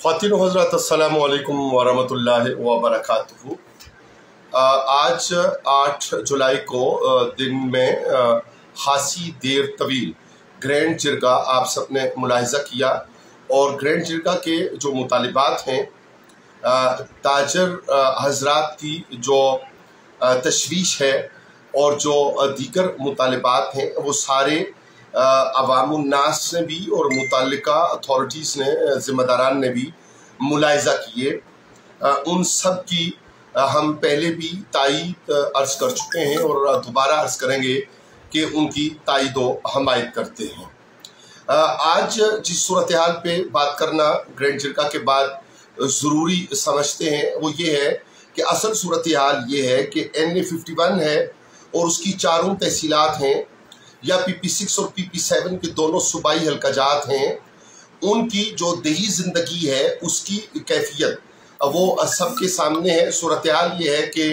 ख़वातीन व हज़रात अस्सलामु अलैकुम वरहमतुल्लाहि वबरकातुहू। आज 8 जुलाई को दिन में खासी देर तवील ग्रैंड जिरगा आप सब ने मुलाहिज़ा किया और ग्रैंड जिरगा के जो मुतालिबात हैं, ताजर हजरात की जो तशवीश है और जो दीगर मुतालिबात हैं वो सारे अवामुन्नास ने भी और मुतल्लिका अथॉरिटीज़ ने, ज़िम्मेदारान ने भी मुलाहिज़ा किए। उन सब की हम पहले भी तायीद अर्ज़ कर चुके हैं और दोबारा अर्ज़ करेंगे कि उनकी तायीद व हमायत करते हैं। आज जिस सूरत हाल पे बात करना ग्रैंड जिरगा के बाद ज़रूरी समझते हैं वो ये है कि असल सूरत हाल ये है कि NA51 है और उसकी चारों तहसीलात हैं या PP6 और PP7 के दोनों सूबाई हल्काजात हैं, उनकी जो देही ज़िंदगी है उसकी कैफियत वो सबके सामने है। सूरत हाल ये है कि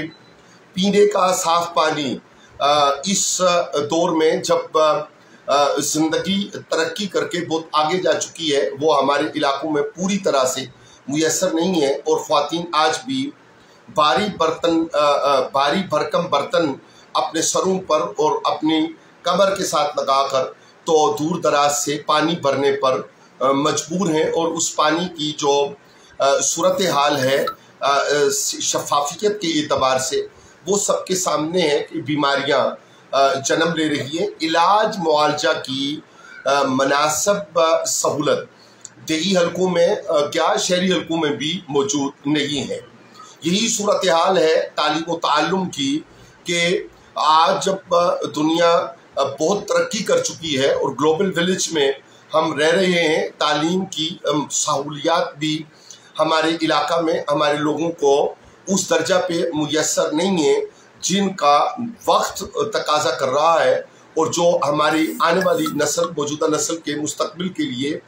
पीने का साफ़ पानी इस दौर में जब ज़िंदगी तरक्की करके बहुत आगे जा चुकी है वो हमारे इलाकों में पूरी तरह से मुयस्सर नहीं है और ख़वातीन आज भी भारी भरकम बर्तन अपने सरों पर और अपनी कमर के साथ लगाकर तो दूर दराज से पानी भरने पर मजबूर हैं और उस पानी की जो सूरत हाल है शफाफियत के एतबार से वो सबके सामने है कि बीमारियां जन्म ले रही हैं। इलाज मुआलजा की मुनासिब सहूलत देही हलकों में क्या शहरी हलकों में भी मौजूद नहीं है। यही सूरत हाल है तालीम व ताल्लुम की कि आज जब दुनिया बहुत तरक्की कर चुकी है और ग्लोबल विलेज में हम रह रहे हैं, तालीम की सहूलियात भी हमारे इलाका में हमारे लोगों को उस दर्जा पे मुयस्सर नहीं है जिनका वक्त तकाजा कर रहा है और जो हमारी आने वाली नस्ल, मौजूदा नस्ल के मुस्तकबिल के लिए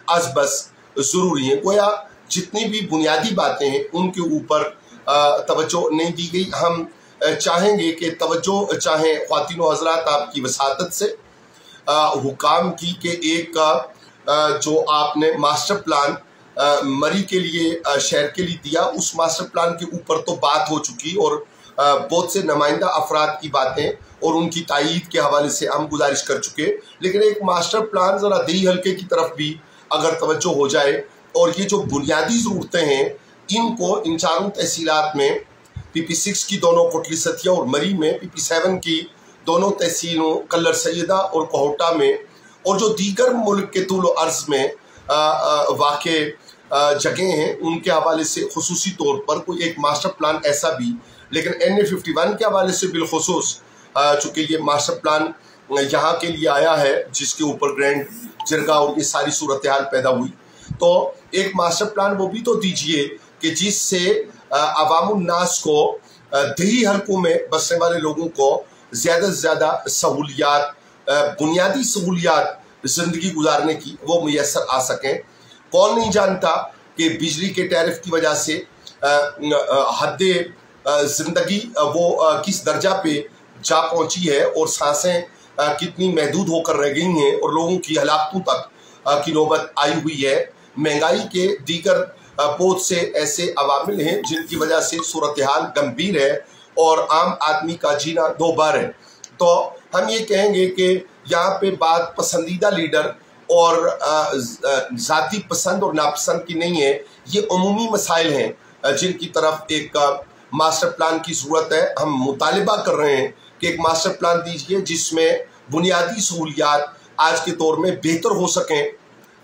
आज बस ज़रूरी है। गोया जितनी भी बुनियादी बातें हैं उनके ऊपर तवज्जो नहीं दी गई। हम चाहेंगे कि तवज्जो चाहें ख़वातीन व हज़रात आपकी वसातत से हुकाम की कि एक जो आपने मास्टर प्लान मरी के लिए शहर के लिए दिया, उस मास्टर प्लान के ऊपर तो बात हो चुकी और बहुत से नुमाइंदा अफराद की बातें और उनकी तायीद के हवाले से हम गुजारिश कर चुके, लेकिन एक मास्टर प्लान ज़रा देही हल्के की तरफ भी अगर तवज्जो हो जाए और ये जो बुनियादी ज़रूरतें हैं इनको इन चारों तहसीलात में PP6 की दोनों कोटली सतिया और मरी में, PP7 की दोनों तहसीलों कल्लर सैयदा और कोहटा में और जो दीगर मुल्क के तूल अर्ज़ में वाक़े जगह हैं उनके हवाले से खुसूसी तौर पर कोई एक मास्टर प्लान ऐसा भी, लेकिन NA51 के हवाले से बिलखुसूस चूँकि ये मास्टर प्लान यहाँ के लिए आया है जिसके ऊपर ग्रैंड जिरगा और ये सारी सूरत हाल पैदा हुई, तो एक मास्टर प्लान वो भी तो दीजिए कि जिससे अवामुन्नास को देही हलकों में बसने वाले लोगों को ज़्यादा से ज़्यादा सहूलियात, बुनियादी सहूलियात ज़िंदगी गुजारने की वो मुयस्सर आ सकें। कौन नहीं जानता कि बिजली के टैरिफ की वजह से हद ज़िंदगी वो किस दर्जा पे जा पहुंची है और सांसें कितनी महदूद होकर रह गई हैं और लोगों की हलाकतों तक की नौबत आई हुई है। महंगाई के दीगर बहुत से ऐसे अवामिल हैं जिनकी वजह से सूरत हाल गंभीर है और आम आदमी का जीना दो बार है। तो हम ये कहेंगे कि यहाँ पे बात पसंदीदा लीडर और ज़ाती पसंद और नापसंद की नहीं है, ये उमूमी मसाइल हैं जिनकी तरफ एक मास्टर प्लान की ज़रूरत है। हम मुतालिबा कर रहे हैं कि एक मास्टर प्लान दीजिए जिसमें बुनियादी सहूलियात आज के दौर में बेहतर हो सकें,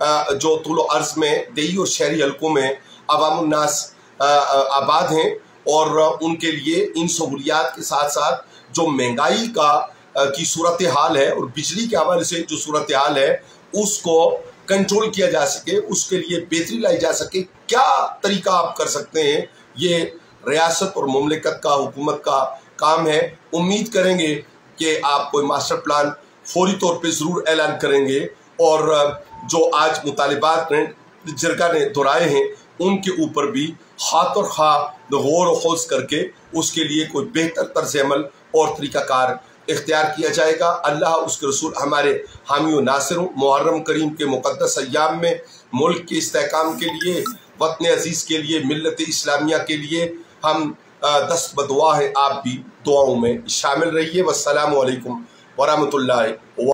जो तूलो अर्ज़ में देही और शहरी हलकों में अवामुन्नास आबाद हैं और उनके लिए इन सहूलियात के साथ साथ जो महंगाई की सूरत हाल है और बिजली के हवाले से जो सूरत हाल है उसको कंट्रोल किया जा सके, उसके लिए बेहतरी लाई जा सके। क्या तरीका आप कर सकते हैं, ये रियासत और मुमलिकत का, हुकूमत का काम है। उम्मीद करेंगे कि आप कोई मास्टर प्लान फौरी तौर पे ज़रूर ऐलान करेंगे और जो आज मुतालिबात जिरगा ने दोहराए हैं उनके ऊपर भी हाथ और खा गौर व खोज करके उसके लिए कोई बेहतर तर्ज अमल और तरीक़ाकार इख्तियार किया जाएगा। अल्लाह उसके रसूल हमारे हामी व नासिर। मुहर्रम करीम के मुक़द्दस अय्याम में मुल्क के इस्तेहकाम के लिए وطن عزیز کے لیے، ملت اسلامیہ کے لیے ہم دست بدعا ہیں. آپ بھی دعاؤں میں شامل رہیے. والسلام علیکم ورحمۃ اللہ